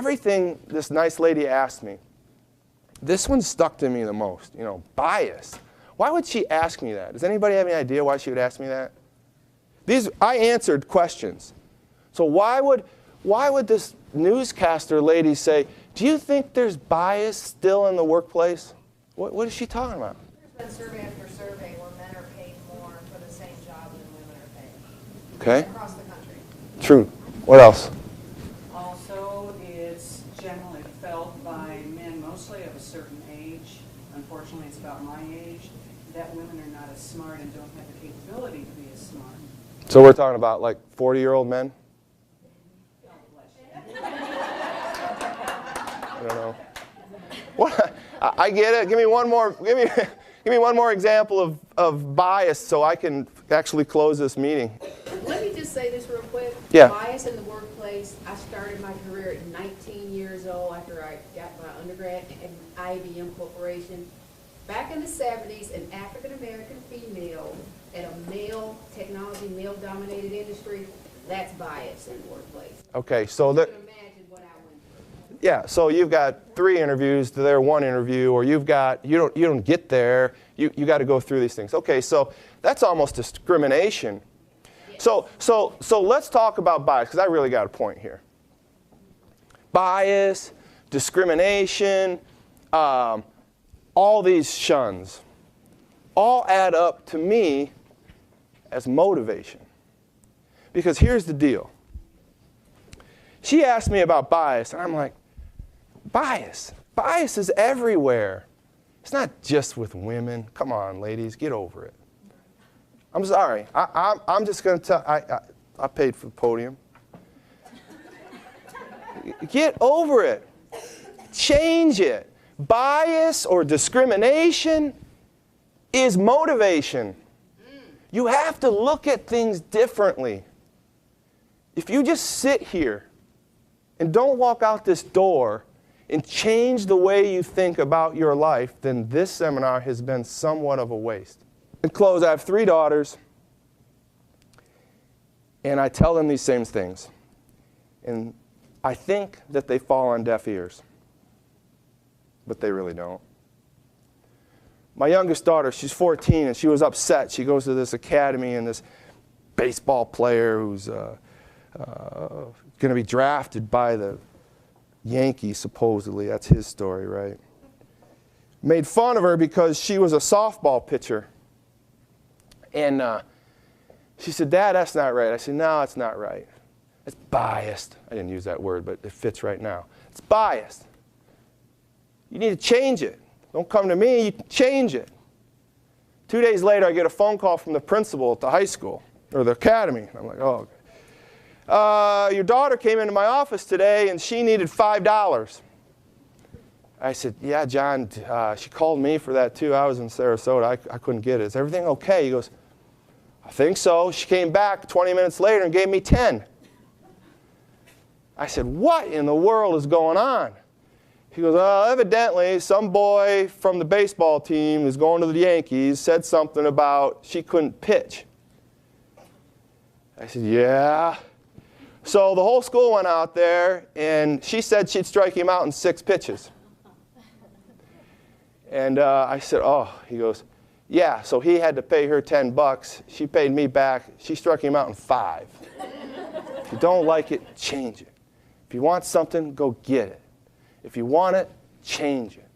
everything this nice lady asked me, this one stuck to me the most. Bias. Why would she ask me that? Does anybody have any idea why she would ask me that? I answered questions. So why would this newscaster lady say, do you think there's bias still in the workplace? What is she talking about? There's been survey after survey where men are paid more for the same job than women are paid. Okay. Across the country. True. What else? Also, it's generally felt by men, mostly of a certain age, unfortunately it's about my age, that women are not as smart and don't have the capability to be as smart. So we're talking about like 40-year-old men? I don't know. What? I get it. Give me one more. Give me one more example of bias, so I can actually close this meeting. Let me just say this real quick. Yeah. Bias in the workplace. I started my career at 19 years old after I got my undergrad at IBM Corporation. Back in the 70s, an African-American female at a male-dominated industry, that's bias in the workplace. Okay, so You that. can imagine what I went through. Yeah, so you've got 3 interviews to their 1 interview, or you don't get there. You got to go through these things. Okay, so that's almost discrimination. Yes. So let's talk about bias, because I really got a point here. Bias, discrimination, all these shuns, all add up to me as motivation. Because here's the deal. She asked me about bias, and I'm like, bias? Bias is everywhere. It's not just with women. Come on, ladies, get over it. I'm sorry. I'm just going to tell, I paid for the podium. Get over it. Change it. Bias or discrimination is motivation. You have to look at things differently. If you just sit here and don't walk out this door and change the way you think about your life, then this seminar has been somewhat of a waste. In close, I have 3 daughters, and I tell them these same things. And I think that they fall on deaf ears, but they really don't. My youngest daughter, she's 14, and she was upset. She goes to this academy, and this baseball player who's going to be drafted by the Yankees, supposedly. That's his story, right? Made fun of her because she was a softball pitcher. And she said, Dad, that's not right. I said, no, it's not right. It's biased. I didn't use that word, but it fits right now. It's biased. You need to change it. Don't come to me, you change it. 2 days later, I get a phone call from the principal at the high school, or the academy. I'm like, oh, okay. Your daughter came into my office today, and she needed $5. I said, yeah, John, she called me for that too. I was in Sarasota. I couldn't get it. Is everything okay? He goes, I think so. She came back 20 minutes later and gave me 10. I said, what in the world is going on? He goes, evidently some boy from the baseball team who's going to the Yankees said something about she couldn't pitch. I said, yeah. So the whole school went out there, and she said she'd strike him out in 6 pitches. And I said, oh. He goes, yeah, so he had to pay her $10. She paid me back. She struck him out in 5. If you don't like it, change it. If you want something, go get it. If you want it, change it.